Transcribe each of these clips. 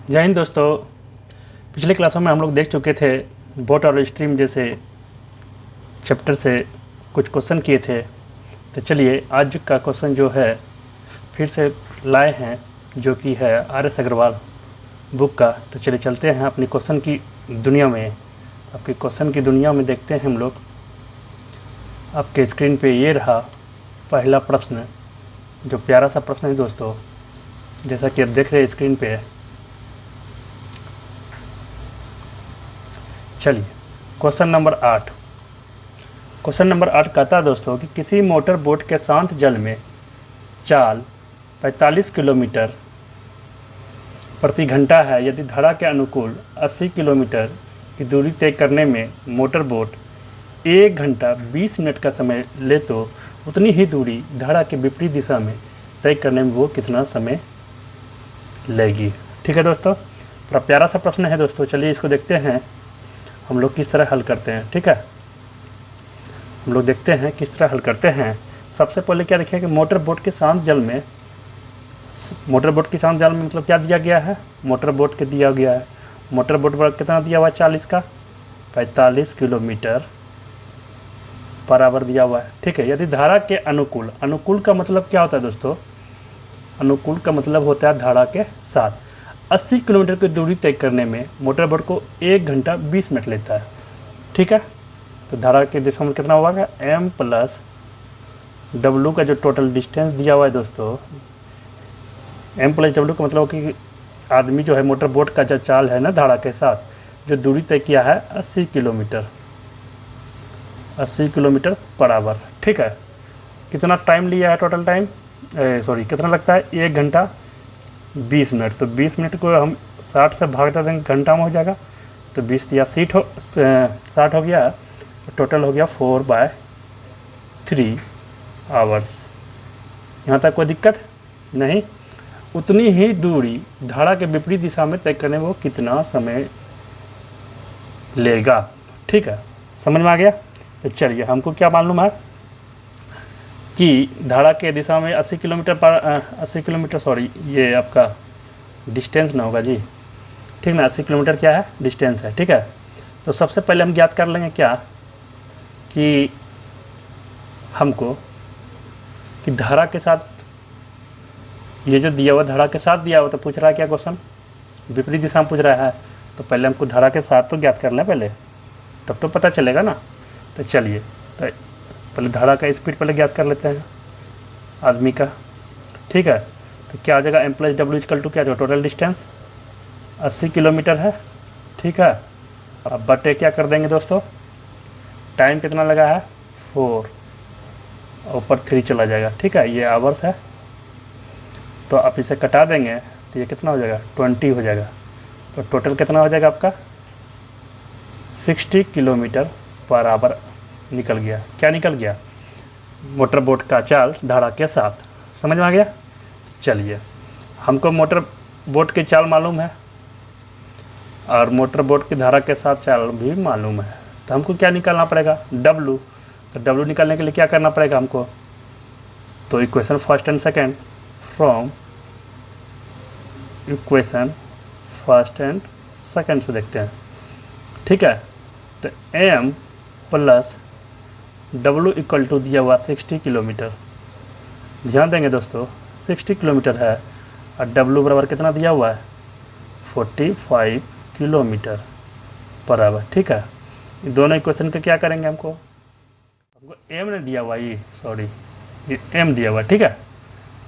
जय हिंद दोस्तों। पिछले क्लासों में हम लोग देख चुके थे बोट और स्ट्रीम जैसे चैप्टर से कुछ क्वेश्चन किए थे। तो चलिए आज का क्वेश्चन जो है फिर से लाए हैं, जो कि है आर.एस. अग्रवाल बुक का। तो चलिए चलते हैं अपनी क्वेश्चन की दुनिया में। आपके क्वेश्चन की दुनिया में देखते हैं हम लोग। आपके स्क्रीन पे ये रहा पहला प्रश्न, जो प्यारा सा प्रश्न है दोस्तों, जैसा कि आप देख रहे हैं स्क्रीन पे। चलिए क्वेश्चन नंबर 8। क्वेश्चन नंबर 8 कहता है दोस्तों कि किसी मोटर बोट के शांत जल में चाल 45 किलोमीटर प्रति घंटा है। यदि धारा के अनुकूल 80 किलोमीटर की दूरी तय करने में मोटर बोट 1 घंटा 20 मिनट का समय ले तो उतनी ही दूरी धारा के विपरीत दिशा में तय करने में वो कितना समय लेगी। ठीक है दोस्तों, बड़ा प्यारा सा प्रश्न है दोस्तों। चलिए इसको देखते हैं हम लोग किस तरह हल करते हैं। ठीक है, हम लोग देखते हैं किस तरह हल करते हैं। सबसे पहले क्या देखिए कि मोटर बोट के शांत जल में, मोटर बोट के शांत जल में मतलब क्या दिया गया है, मोटर बोट के दिया गया है, मोटर बोट पर कितना दिया हुआ है, 40 का 45 किलोमीटर बराबर दिया हुआ है। ठीक है, यदि धारा के अनुकूल, अनुकूल का मतलब क्या होता है दोस्तों, अनुकूल का मतलब होता है धारा के साथ 80 किलोमीटर की दूरी तय करने में मोटर बोट को 1 घंटा 20 मिनट लेता है। ठीक है, तो धारा के दिशा में कितना होगा, m प्लस डब्लू का जो टोटल डिस्टेंस दिया हुआ है दोस्तों, m प्लस डब्लू का मतलब कि आदमी जो है मोटर बोट का जो चाल है ना धारा के साथ, जो दूरी तय किया है 80 किलोमीटर, 80 किलोमीटर बराबर। ठीक है, कितना टाइम लिया है, टोटल टाइम कितना लगता है, 1 घंटा 20 मिनट। तो 20 मिनट को हम 60 से भाग देंगे, घंटा में हो जाएगा। तो 20 या 60 हो गया, टोटल हो गया 4/3 आवर्स। यहाँ तक कोई दिक्कत नहीं। उतनी ही दूरी धारा के विपरीत दिशा में तय करने में वो कितना समय लेगा। ठीक है, समझ में आ गया। तो चलिए हमको क्या मालूम है कि धारा के दिशा में 80 किलोमीटर पर 80 किलोमीटर, सॉरी ये आपका डिस्टेंस ना होगा जी, ठीक ना, 80 किलोमीटर क्या है, डिस्टेंस है। ठीक है, तो सबसे पहले हम ज्ञात कर लेंगे क्या कि हमको कि धारा के साथ, ये जो दिया हुआ धारा के साथ दिया हुआ, तो पूछ रहा है क्या क्वेश्चन, विपरीत दिशा में पूछ रहा है। तो पहले हमको धारा के साथ तो ज्ञात कर लें पहले, तब तो पता चलेगा ना। तो चलिए तो पहले धारा का स्पीड पहले ज्ञात कर लेते हैं आदमी का। ठीक है, तो क्या हो जाएगा, m plus W equal to क्या, जो टोटल डिस्टेंस 80 किलोमीटर है। ठीक है, अब बटे क्या कर देंगे दोस्तों, टाइम कितना लगा है 4, ऊपर 3 चला जाएगा। ठीक है, ये आवर्स है, तो आप इसे कटा देंगे तो ये कितना हो जाएगा, 20 हो जाएगा। तो टोटल कितना हो जाएगा आपका 60 किलोमीटर बराबर निकल गया। क्या निकल गया, मोटर बोट का चाल धारा के साथ। समझ में आ गया। चलिए हमको मोटर बोट की चाल मालूम है और मोटर बोट की धारा के साथ चाल भी मालूम है। तो हमको क्या निकालना पड़ेगा, डब्लू। तो डब्लू निकालने के लिए क्या करना पड़ेगा हमको, तो equation first and second, from equation first and second से देखते हैं। ठीक है, तो m plus W equal to दिया हुआ 60 किलोमीटर। ध्यान देंगे दोस्तों, 60 किलोमीटर है और डब्लू बराबर कितना दिया हुआ है, 45 किलोमीटर बराबर। ठीक है, दोनों इक्वेशन का क्या करेंगे, हमको m ने दिया हुआ, ये m दिया हुआ है। ठीक है,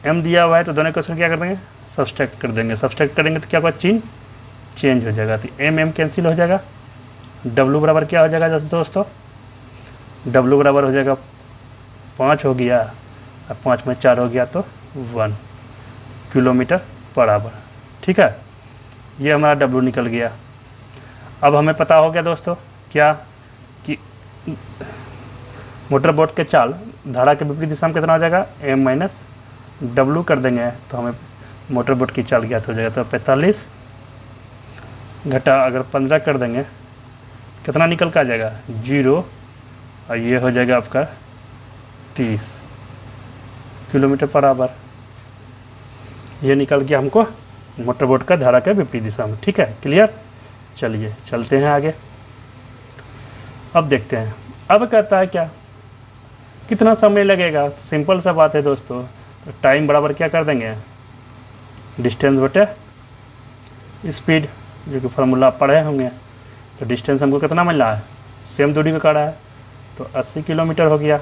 m दिया हुआ है, तो दोनों इक्वेशन क्या कर देंगे, सब्सट्रैक्ट कर देंगे। सब्सट्रैक्ट करेंगे तो क्या होगा, चिन्ह चेंज हो जाएगा, तो m कैंसिल हो जाएगा। डब्लू बराबर क्या हो जाएगा दोस्तों, डब्लू बराबर हो जाएगा 5 हो गया, और 5 में 4 हो गया तो 1 किलोमीटर बराबर। ठीक है, ये हमारा डब्लू निकल गया। अब हमें पता हो गया दोस्तों क्या कि मोटर बोट के चाल धारा के विपरीत दिशा में कितना हो जाएगा, m माइनस डब्लू कर देंगे तो हमें मोटर बोट की चाल ज्ञात हो जाएगा। तो 45 घटा अगर 15 कर देंगे कितना निकल का आ जाएगा, 0, और ये हो जाएगा आपका 30 किलोमीटर बराबर। ये निकल गया हमको मोटर बोट का धारा के विपरीत दिशा में। ठीक है, क्लियर। चलिए चलते हैं आगे। अब देखते हैं, अब कहता है क्या, कितना समय लगेगा। तो सिंपल सा बात है दोस्तों, तो टाइम बराबर क्या कर देंगे, डिस्टेंस बटे स्पीड, जो कि फार्मूला पढ़े होंगे। तो डिस्टेंस हमको कितना मिल रहा है, सेम दूरी का काटा है, तो 80 किलोमीटर हो गया,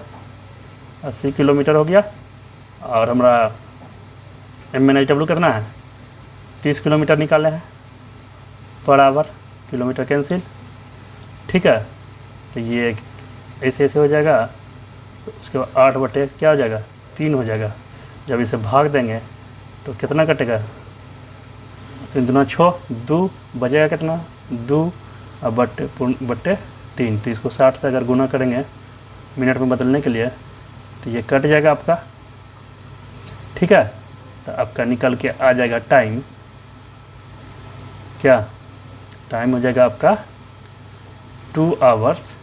80 किलोमीटर हो गया। और हमारा MNHW कितना है, 30 किलोमीटर निकाले हैं पर आवर, किलोमीटर कैंसिल। ठीक है, तो ये ऐसे ऐसे हो जाएगा। तो उसके बाद 8 बटे क्या हो जाएगा, 3 हो जाएगा। जब इसे भाग देंगे तो कितना कटेगा, 3 दूना 6, 2 बजेगा कितना, 2 और बटे 3। तो इसको 60 से अगर गुना करेंगे मिनट में बदलने के लिए, तो ये कट जाएगा आपका। ठीक है, तो आपका निकल के आ जाएगा टाइम, क्या टाइम हो जाएगा आपका 2 आवर्स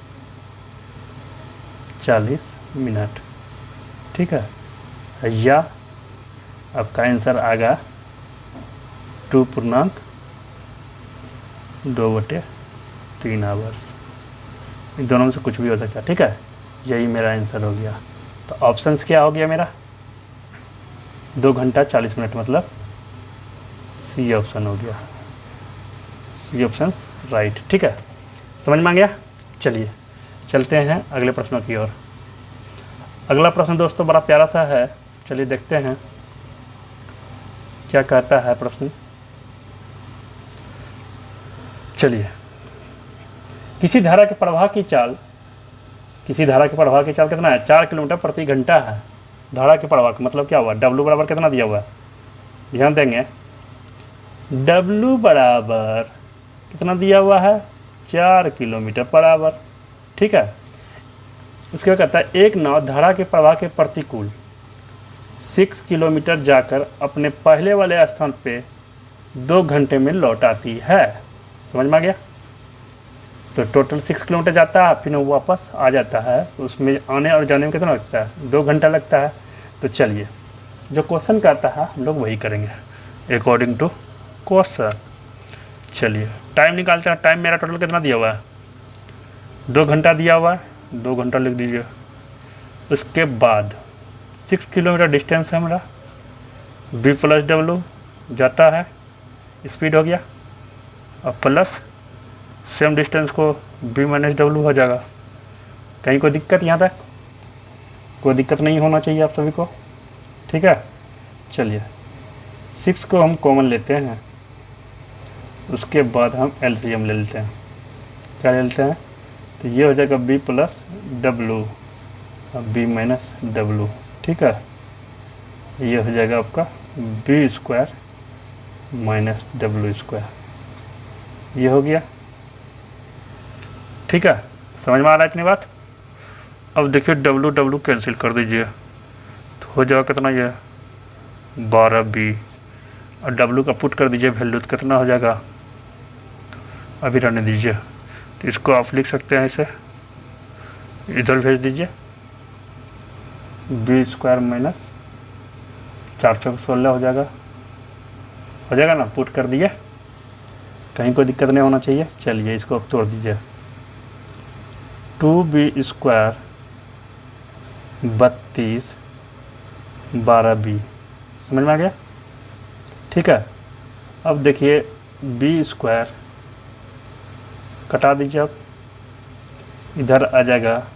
40 मिनट। ठीक है, या आपका आंसर आएगा 2.2/3 आवर्स। इन दोनों में से कुछ भी हो सकता है। ठीक है, यही मेरा आंसर हो गया। तो ऑप्शंस क्या हो गया मेरा, 2 घंटा 40 मिनट, मतलब सी ऑप्शन हो गया, सी ऑप्शन राइट। ठीक है, समझ में आ गया। चलिए चलते हैं अगले प्रश्नों की ओर। अगला प्रश्न दोस्तों बड़ा प्यारा सा है, चलिए देखते हैं क्या कहता है प्रश्न। चलिए, किसी धारा के प्रवाह की चाल कितना है, 4 किलोमीटर प्रति घंटा है। धारा के प्रवाह का मतलब क्या हुआ, W बराबर कितना दिया हुआ है, ध्यान देंगे, W बराबर कितना दिया हुआ है, 4 किलोमीटर पर आवर। ठीक है, उसके बाद कहता है एक नाव धारा के प्रवाह के प्रतिकूल 6 किलोमीटर जाकर अपने पहले वाले स्थान पे 2 घंटे में लौट आती है। समझ में आ गया। तो टोटल 6 किलोमीटर जाता है, फिर वो वापस आ जाता है, तो उसमें आने और जाने में कितना लगता है, 2 घंटा लगता है। तो चलिए जो क्वेश्चन कहता है हम लोग वही करेंगे अकॉर्डिंग टू क्वेश्चन। चलिए टाइम निकालते हैं। टाइम मेरा टोटल कितना दिया हुआ है, 2 घंटा दिया हुआ है, 2 घंटा लिख दीजिए। उसके बाद 6 किलोमीटर डिस्टेंस है मेरा, B + W जाता है, स्पीड हो गया, और प्लस सेम डिस्टेंस को B - W हो जाएगा। कहीं कोई दिक्कत, यहाँ तक कोई दिक्कत नहीं होना चाहिए आप सभी को। ठीक है, चलिए 6 को हम कॉमन लेते हैं, उसके बाद हम LCM ले लेते हैं। क्या ले लेते हैं, तो ये हो जाएगा B + W और B - W। ठीक है, ये हो जाएगा आपका B² - W², ये हो गया। ठीक है, समझ में आ रहा है इतनी बात। अब देखिए W कैंसिल कर दीजिए, तो हो जाएगा कितना, ये 12B, और W का पुट कर दीजिए वैल्यू, तो कितना हो जाएगा, अभी रहने दीजिए। तो इसको आप लिख सकते हैं, इसे इधर भेज दीजिए, B² - 416 हो जाएगा ना, पुट कर दिए, कहीं कोई दिक्कत नहीं होना चाहिए। चलिए इसको अब तोड़ दीजिए, 2B² 32 12B, समझ में आ गया। ठीक है, अब देखिए B² कटा दीजिए, अब इधर आ जाएगा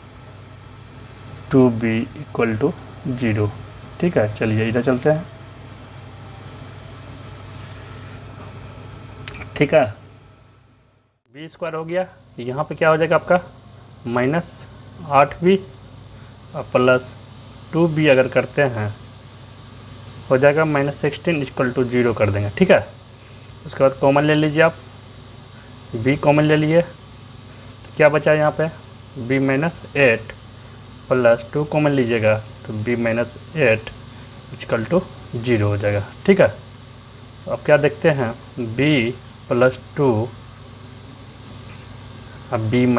2B = 0। ठीक है, चलिए इधर चलते हैं। ठीक है, B² हो गया, यहाँ पे क्या हो जाएगा आपका -8B और प्लस 2B अगर करते हैं हो जाएगा -16 = 0 कर देंगे। ठीक है, उसके बाद कॉमन ले लीजिए आप, B कॉमन ले लिए, तो क्या बचा यहाँ पे, B - 8 प्लस 2 कॉमन लीजिएगा, तो B - 8 = 0 हो जाएगा। ठीक है, अब क्या देखते हैं, B + 2 अब B -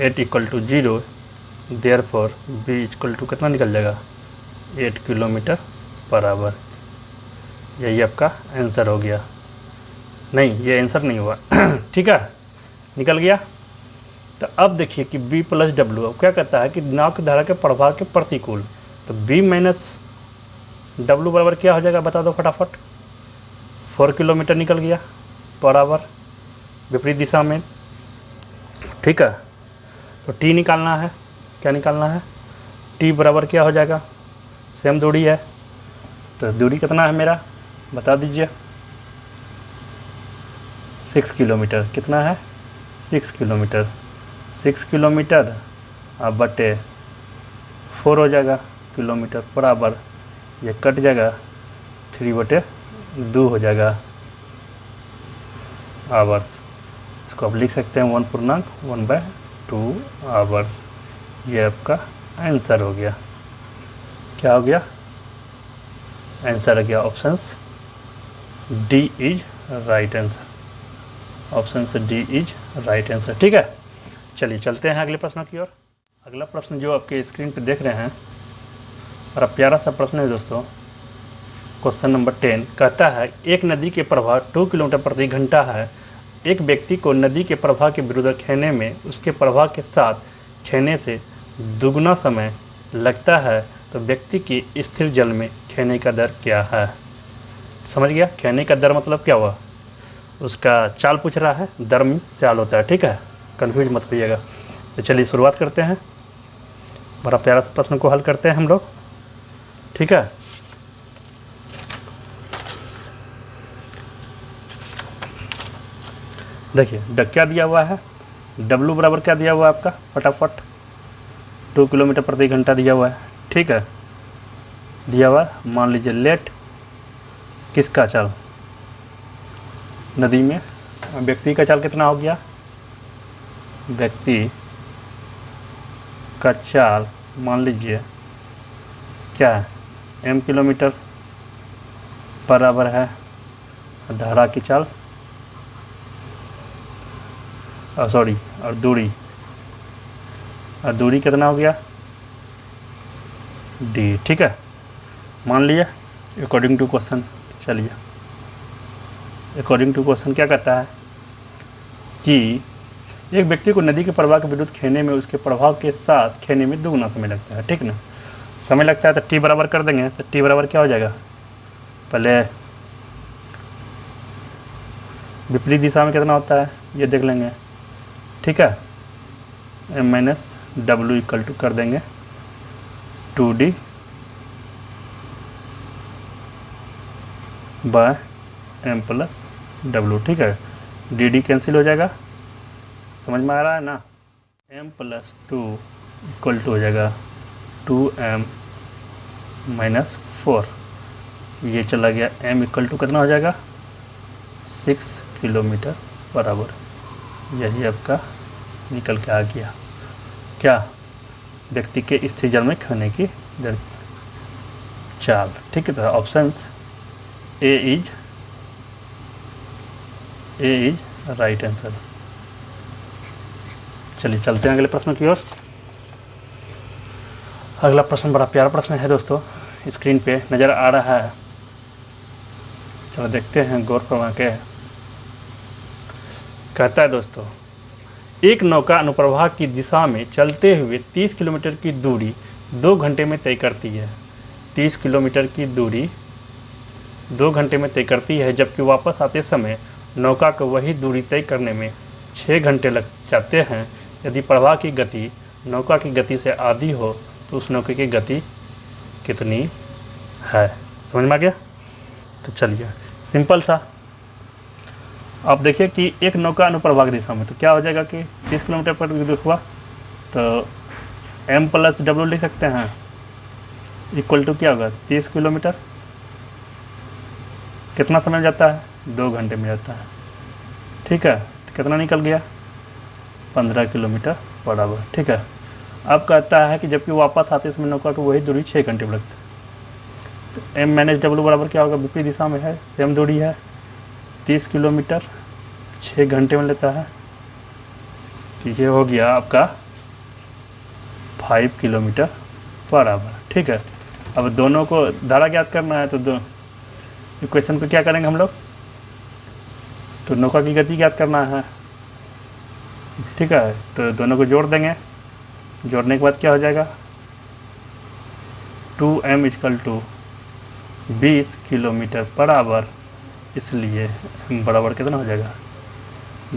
8 = 0, देयरफॉर B = कितना निकल जाएगा, 8 किलोमीटर पर आवर। यही आपका आंसर हो गया। नहीं, ये आंसर नहीं हुआ। ठीक है, निकल गया। तो अब देखिए कि B प्लस डब्ल्यू अब क्या कहता है कि नाव की धारा के प्रभाव के प्रतिकूल, तो B माइनस डब्ल्यू बराबर क्या हो जाएगा, बता दो फटाफट। 4 किलोमीटर निकल गया बराबर विपरीत दिशा में। ठीक है, तो T निकालना है। क्या निकालना है, T बराबर क्या हो जाएगा, सेम दूरी है, तो दूरी कितना है मेरा बता दीजिए। 6 किलोमीटर। कितना है, 6 किलोमीटर। 6 किलोमीटर अब बटे 4 हो जाएगा किलोमीटर बराबर, ये कट जाएगा 3/2 हो जाएगा आवर्स। इसको आप लिख सकते हैं 1/2 आवर्स। ये आपका आंसर हो गया। क्या हो गया, आंसर हो गया options D is right answer. Option से डी इज राइट आंसर। ठीक है, चलिए चलते हैं अगले प्रश्न की ओर। अगला प्रश्न जो आपके स्क्रीन पे देख रहे हैं, और प्यारा सा प्रश्न है दोस्तों। क्वेश्चन नंबर 10 कहता है एक नदी के प्रवाह 2 किलोमीटर प्रति घंटा है। एक व्यक्ति को नदी के प्रवाह के विरुद्ध खेने में उसके प्रवाह के साथ खेने से दुगना समय लगता है, तो व्यक्ति की स्थिर जल में खेने का दर क्या है। समझ गया, खेने का दर मतलब क्या हुआ, उसका चाल पूछ रहा है। दर मीन्स चाल होता है। ठीक है, कन्फ्यूज मत होइएगा। तो चलिए शुरुआत करते हैं, बड़ा प्यारा सा प्रश्न को हल करते हैं हम लोग। ठीक है, देखिए क्या दिया हुआ है, W बराबर क्या दिया हुआ है आपका, फटाफट 2 किलोमीटर प्रति घंटा दिया हुआ है। ठीक है, दिया हुआ है। मान लीजिए लेट किसका चाल, नदी में व्यक्ति का चाल कितना हो गया, व्यक्ति का चाल मान लीजिए क्या है, m किलोमीटर बराबर है धारा की चाल, सॉरी, और दूरी कितना हो गया, d। ठीक है, मान लिया अकॉर्डिंग टू क्वेश्चन। चलिए अकॉर्डिंग टू क्वेश्चन क्या कहता है कि एक व्यक्ति को नदी के प्रवाह के विरुद्ध खेने में उसके प्रभाव के साथ खेने में दुगना समय लगता है। ठीक ना, समय लगता है तो T बराबर कर देंगे। तो T बराबर क्या हो जाएगा, पहले विपरीत दिशा में कितना होता है ये देख लेंगे। ठीक है, m minus W equal to कर देंगे 2D bye m plus W. ठीक है, डी कैंसिल हो जाएगा, समझ में आ रहा है ना। m प्लस 2 इक्वल टू हो जाएगा 2m माइनस 4। ये चला गया, m इक्वल टू कितना हो जाएगा 6 किलोमीटर बराबर। यही आपका निकल के आ गया क्या, व्यक्ति के स्थिर जल में खेने की दर चाल। ठीक है, तो options A is right answer. चलिए चलते हैं अगले प्रश्न की ओर। अगला प्रश्न बड़ा प्यारा प्रश्न है दोस्तों, स्क्रीन पे नज़र आ रहा है। चलो देखते हैं गौर फरमा के। कहता है दोस्तों एक नौका अनुप्रवाह की दिशा में चलते हुए 30 किलोमीटर की दूरी 2 घंटे में तय करती है। 30 किलोमीटर की दूरी 2 घंटे में तय करती है, जबकि वापस आते समय नौका को वही दूरी तय करने में 6 घंटे लग जाते हैं। यदि प्रवाह की गति नौका की गति से आधी हो तो उस नौके की गति कितनी है। समझ में आ गया। तो चलिए सिंपल सा, आप देखिए कि एक नौका अनुप्रवाह की दिशा में तो क्या हो जाएगा कि 30 किलोमीटर पर हुआ, तो m प्लस डब्ल्यू लिख सकते हैं इक्वल टू क्या होगा 30 किलोमीटर। कितना समय जाता है, 2 घंटे में जाता है। ठीक है, तो कितना निकल गया 15 किलोमीटर बराबर। ठीक है, अब कहता है कि जबकि वापस आते समय नौका को वही दूरी 6 घंटे में लगता है। तो m माइनस डब्ल्यू बराबर क्या होगा, विपरीत दिशा में है, सेम दूरी है, 30 किलोमीटर 6 घंटे में लेता है। तो ये हो गया आपका 5 किलोमीटर बराबर। ठीक है, अब दोनों को धारा ज्ञात करना है, तो इक्वेशन को क्या करेंगे हम लोग, तो नौका की गति ज्ञात करना है, ठीक है। तो दोनों को जोड़ देंगे, जोड़ने के बाद क्या हो जाएगा, 2m = 20 किलोमीटर पर आवर, इसलिए बराबर कितना हो जाएगा,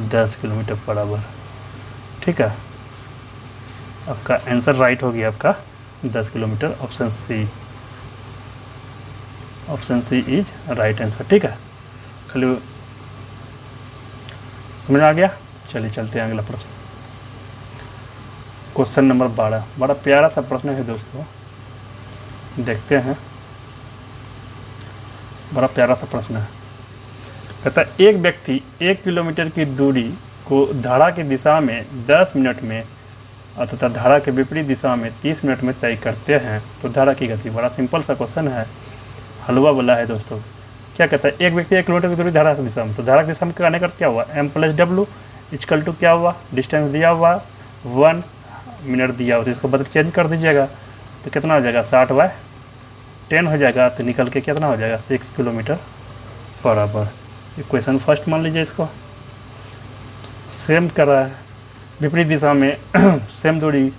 10 किलोमीटर पर आवर, ठीक है। आपका आंसर राइट हो गया, आपका 10 kilometre, option C is right answer, ठीक है। खाली समझ में आ गया। चलिए चलते हैं अगला प्रश्न, क्वेश्चन नंबर 12। बड़ा प्यारा सा प्रश्न है दोस्तों, देखते हैं। बड़ा प्यारा सा प्रश्न है। कहता है एक व्यक्ति 1 किलोमीटर की दूरी को धारा की दिशा में 10 मिनट में तथा धारा के विपरीत दिशा में 30 मिनट में तय करते हैं, तो धारा की गति। बड़ा सिंपल सा क्वेश्चन है, हलवा वाला है दोस्तों। क्या कहता है, एक व्यक्ति 1 किलोमीटर की दूरी धारा की दिशा में, तो धारा की दिशा में करने का क्या हुआ, m+w = क्या हुआ, डिस्टेंस दिया हुआ 1 मिनट दिया हुआ, तो इसको बदल चेंज कर दीजिएगा, तो कितना हो जाएगा, 60/10 हो जाएगा, तो निकल के कितना हो जाएगा, 6 kilometre per hour. Equation first मान लीजिए इसको। सेम कर रहा है, विपरीत दिशा में सेम दूरी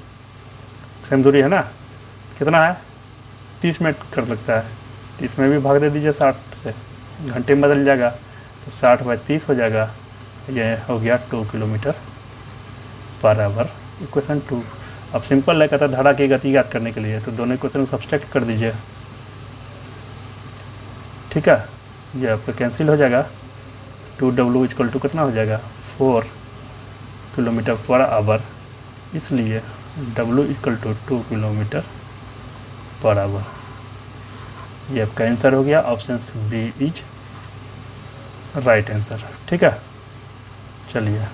है ना, कितना है, 30 मिनट कर सकता है, तो इसमें भी भाग दे दीजिए 60 से, घंटे में बदल जाएगा, तो 60/30 हो जाएगा, ये हो गया 2 किलोमीटर पर आवर। इक्वेशन 2। अब सिंपल है, कहता धारा की गति ज्ञात करने के लिए, तो दोनों इक्वेशन को सब्सट्रैक्ट कर दीजिए, ठीक है। ये आपका कैंसिल हो जाएगा, 2w = कितना हो जाएगा, 4 किलोमीटर पर आवर, इसलिए w = 2 किलोमीटर पर आवर। ये आपका आंसर हो गया, option B is right answer, ठीक है। चलिए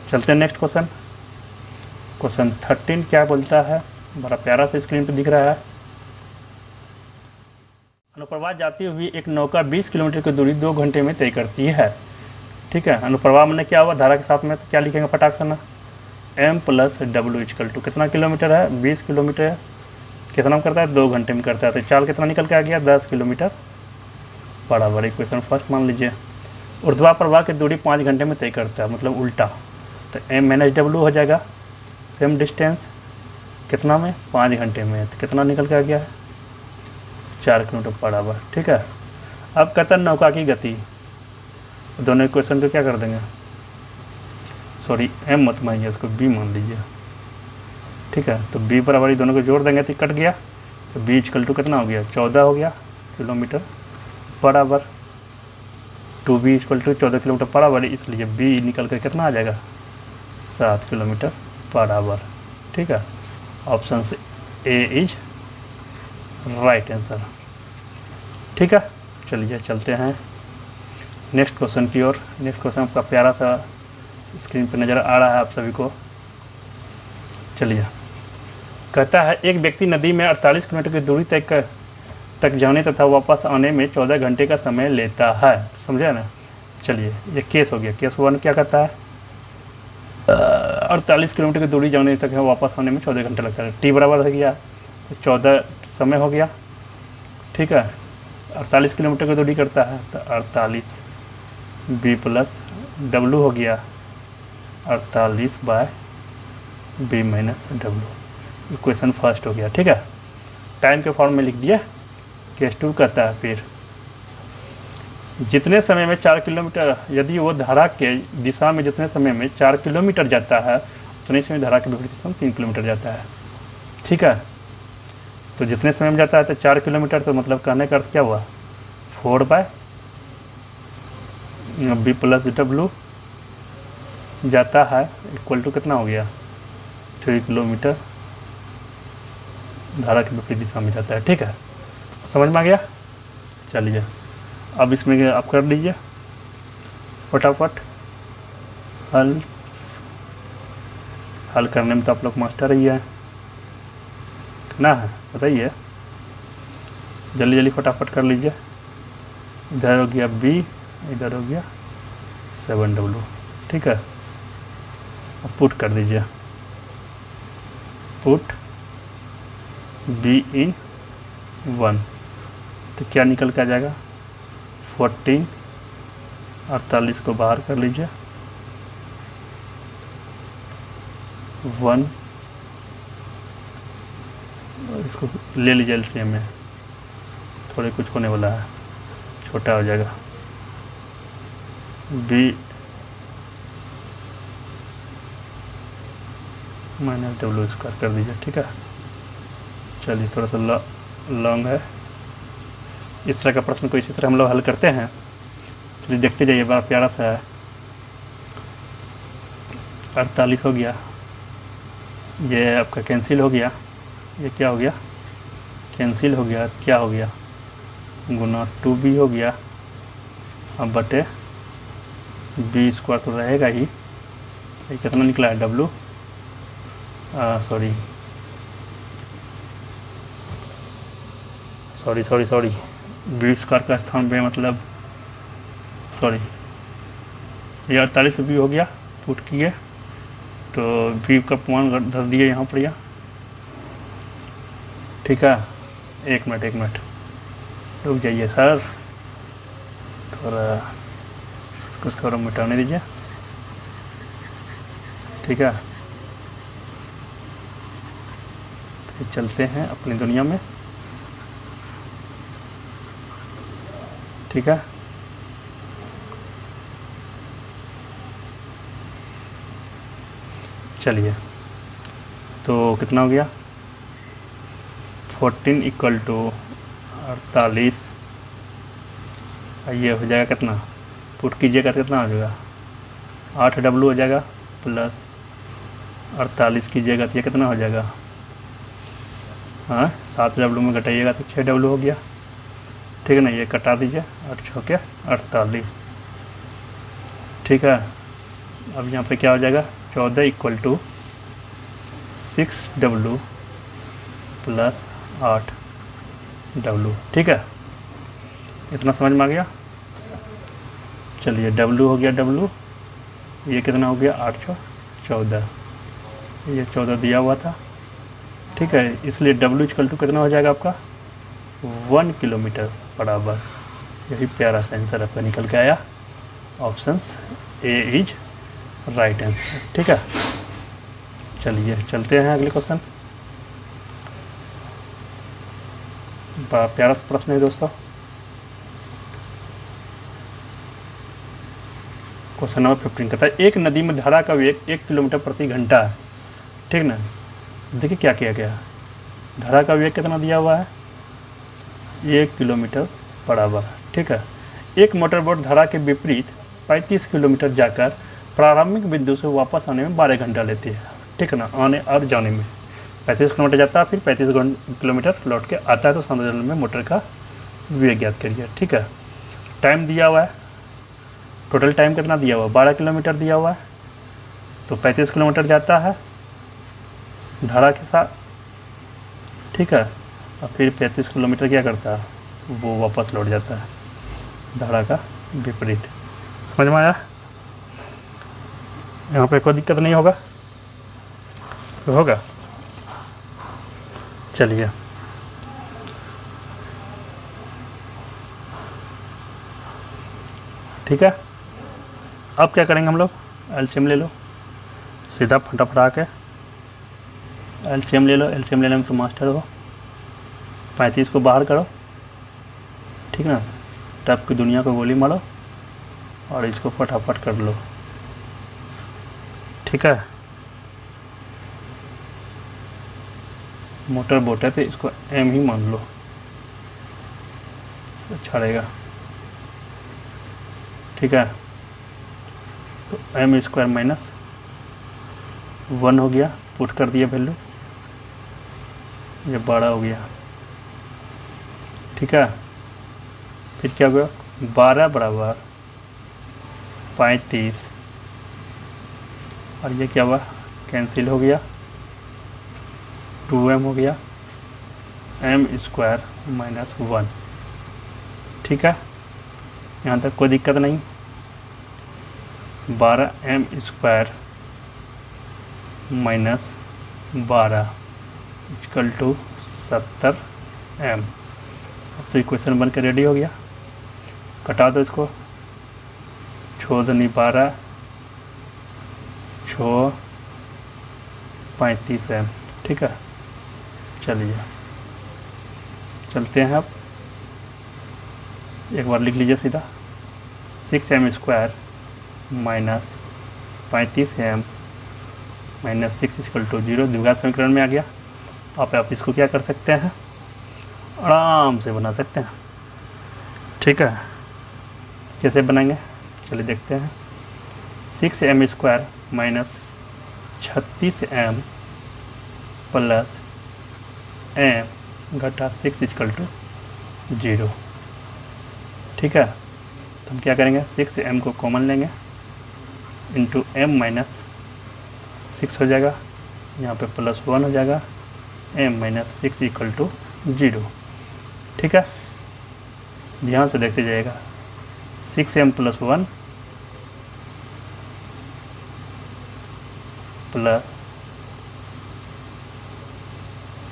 चलते हैं नेक्स्ट क्वेश्चन। क्वेश्चन 13 क्या बोलता है, बड़ा प्यारा सा स्क्रीन पे दिख रहा है। अनुप्रवाह जाती हुई एक नौका 20 किलोमीटर की दूरी 2 घंटे में तय करती है, ठीक है। अनुप्रवाह मैंने क्या हुआ, धारा के साथ में, तो क्या लिखेंगे फटाक से ना, m+w = कितना किलोमीटर है, 20 किलोमीटर है, कितना करता है, 2 घंटे में करता है, तो चाल कितना निकल के आ गया, 10 kilometre per hour. Equation first मान लीजिए। ऊर्ध्वाधर प्रवाह की दूरी 5 घंटे में तय करता है, मतलब उल्टा, तो m-w हो जाएगा, सेम डिस्टेंस कितना में, 5 घंटे में, तो कितना निकल के आ गया है, 4 किलोमीटर पर आवर, ठीक है। अब कहता है नौका की गति, दोनों इक्वेशन को क्या कर देंगे, सॉरी m मत मानिए, इसको b मान लीजिए, ठीक है। तो b बराबर ही दोनों को जोड़ देंगे तो कट गया, तो b = कितना हो गया, 14 हो गया kilometre per hour. 2b = 14 kilometre per hour, इसलिए b निकल कर कितना आ जाएगा, 7 किलोमीटर पर आवर, ठीक है। Option A is right answer, ठीक है। चलिए चलते हैं नेक्स्ट क्वेश्चन की ओर। नेक्स्ट क्वेश्चन आपका प्यारा सा स्क्रीन पर नज़र आ रहा है आप सभी को। चलिए, कहता है एक व्यक्ति नदी में 48 किलोमीटर की दूरी तक जाने तथा वापस आने में 14 घंटे का समय लेता है, समझे ना। चलिए ये केस हो गया। केस 1 क्या कहता है, 48 किलोमीटर की दूरी जाने तक है, वापस आने में 14 घंटे लगता है। टी बराबर हो गया, तो 14 समय हो गया, ठीक है। 48 किलोमीटर की दूरी करता है, तो 48 b+w हो गया, 48/b-w। इक्वेशन फर्स्ट हो गया, ठीक है। टाइम के फॉर्म में लिख दिया। केस 2 कहता है फिर जितने समय में 4 किलोमीटर, यदि वो धारा के दिशा में जितने समय में 4 किलोमीटर जाता है, उतने समय धारा के विपरीत दिशा में 3 किलोमीटर जाता है, ठीक है। तो जितने समय में जाता है तो 4 किलोमीटर, तो मतलब कहने का अर्थ क्या हुआ, 4/b+w जाता है, इक्वल टू कितना हो गया, 3 किलोमीटर धारा के विपरीत दिशा में जाता है, ठीक है। समझ में आ गया। चलिए अब इसमें आप कर लीजिए फटाफट हल करने में तो आप लोग मास्टर ही है ना, है बताइए, जल्दी जल्दी फटाफट कर लीजिए। इधर हो गया b, इधर हो गया 7w, ठीक है। अब पुट कर दीजिए, पुट b in 1, तो क्या निकल के आ जाएगा, 14, 48 को बाहर कर लीजिए, 1, इसको ले लीजिए एलसीएम में, थोड़े कुछ होने वाला है, छोटा हो जाएगा, बी माइनस डब्ल्यू स्क्वायर कर दीजिए। ठीक है, चलिए थोड़ा सा लॉन्ग है, इस तरह का प्रश्न को इसी तरह हम लोग हल करते हैं। चलिए देखते जाइए, बड़ा प्यारा सा है। 48 हो गया, ये आपका कैंसिल हो गया, ये क्या हो गया, कैंसिल हो गया, क्या हो गया, गुना 2b हो गया, अब बटे बी स्क्वायर तो रहेगा ही, ये कितना निकला है डब्लू, सॉरी बी स्क्वायर का स्थान पे मतलब ये 48 बी हो गया, पुट किए तो बी का मान धर दिए यहाँ पर, यह ठीक है। एक मिनट रुक जाइए सर, थोड़ा मिटाने दीजिए। ठीक है, फिर चलते हैं अपनी दुनिया में। ठीक है, चलिए तो कितना हो गया, 14 इक्वल टू 48, ये हो जाएगा कितना, पुट कीजिएगा तो कितना हो जाएगा, 8 डब्लू हो जाएगा, प्लस 48 कीजिएगा तो ये कितना हो जाएगा, हाँ 7 डब्लू में घटाइएगा तो 6 डब्लू हो गया। ठीक है ना, ये कटा दीजिए, 8 6 48। ठीक है, अब यहाँ पे क्या हो जाएगा, 14 equal to 6 W plus 8 W. ठीक है, इतना समझ में आ गया। चलिए डब्लू हो गया, डब्लू ये कितना हो गया, 8 14, ये 14 दिया हुआ था। ठीक है, इसलिए डब्लू इक्वल टू कितना हो जाएगा आपका, 1 किलोमीटर बराबर। यही प्यारा सा आंसर आपका निकल के आया, options A is right answer. ठीक है, चलिए चलते हैं अगले क्वेश्चन। बड़ा प्यारा सा प्रश्न है दोस्तों। क्वेश्चन नंबर 15 कहता है, एक नदी में धारा का वेग 1 किलोमीटर प्रति घंटा है। ठीक ना, देखिए क्या किया गया, धारा का वेग कितना दिया हुआ है, 1 किलोमीटर बराबर। ठीक है, एक मोटर बोट धारा के विपरीत 35 किलोमीटर जाकर प्रारंभिक बिंदु से वापस आने में 12 घंटा लेती है। ठीक है ना, आने और जाने में 35 किलोमीटर जाता है, फिर 35 किलोमीटर लौट के आता है, तो समुद्र जल में मोटर का वेग ज्ञात करिए। ठीक है, टाइम दिया हुआ है, टोटल टाइम कितना दिया हुआ है, 12 किलोमीटर दिया हुआ है, तो 35 किलोमीटर जाता है धारा के साथ। ठीक है, और फिर 35 किलोमीटर क्या करता है, वो वापस लौट जाता है धारा का विपरीत। समझ में आया, यहाँ पे कोई दिक्कत नहीं होगा, तो होगा। चलिए ठीक है, अब क्या करेंगे हम लोग, एलसीएम ले लो, सीधा फटाफटा के एलसीएम ले लो। एलसीएम लेने में तो मास्टर हो, 35 को बाहर करो। ठीक ना, टप की दुनिया को गोली मारो और इसको फटाफट कर लो। ठीक है, मोटर बोट है तो इसको एम ही मान लो, अच्छा रहेगा। ठीक है, तो एम स्क्वायर माइनस 1 हो गया, पुट कर दिया वैल्यू, ये 12 हो गया। ठीक है, फिर क्या हो गया, 12 बराबर 35, और ये क्या हुआ, कैंसिल हो गया, 2m हो गया, एम स्क्वायर माइनस 1। ठीक है, यहाँ तक कोई दिक्कत नहीं। 12m square minus 12 equal to 70m। अब तो इक्वेशन बन के रेडी हो गया। कटा दो इसको, छोड़ नहीं पा रहा, 35 एम। ठीक है, चलिए चलते हैं। अब एक बार लिख लीजिए सीधा, 6m² माइनस 35m माइनस 6 = 0 द्विघात समीकरण में आ गया। आप इसको क्या कर सकते हैं, आराम से बना सकते हैं। ठीक है, कैसे बनाएंगे चलिए देखते हैं। 6m² minus 36m plus m घटा 6 = 0। ठीक है, तो हम क्या करेंगे, 6m को कॉमन लेंगे, इंटू m माइनस 6 हो जाएगा, यहाँ पे +1 हो जाएगा, m माइनस 6 = 0। ठीक है, ध्यान से देखते जाइएगा, 6m + 1 plus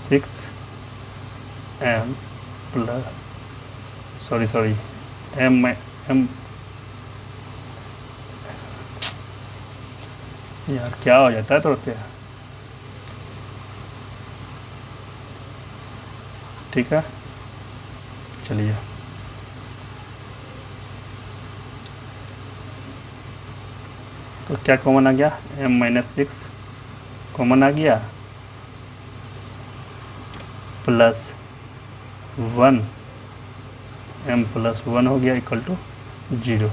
6m plus sorry m यार क्या हो जाता है तुरंत। ठीक है, चलिए तो क्या कॉमन आ गया, m माइनस 6 कॉमन आ गया, प्लस 1 m + 1 हो गया = 0।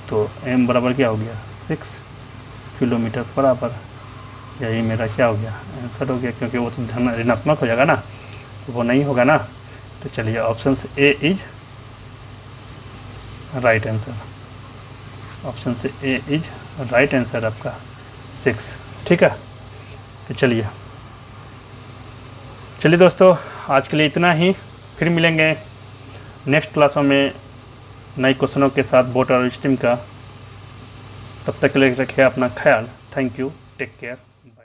तो m बराबर क्या हो गया, 6 किलोमीटर पर आवर। यही मेरा क्या हो गया, आंसर हो गया, क्योंकि वो तो ऋणात्मक हो जाएगा ना, तो वो नहीं होगा ना। तो चलिए option A is right answer, option से ए इज राइट आंसर आपका 6। ठीक है, तो चलिए दोस्तों, आज के लिए इतना ही। फिर मिलेंगे नेक्स्ट क्लासों में नए क्वेश्चनों के साथ बोर्ड और स्ट्रीम का। तब तक के लिए रखिए अपना ख्याल। Thank you, take care.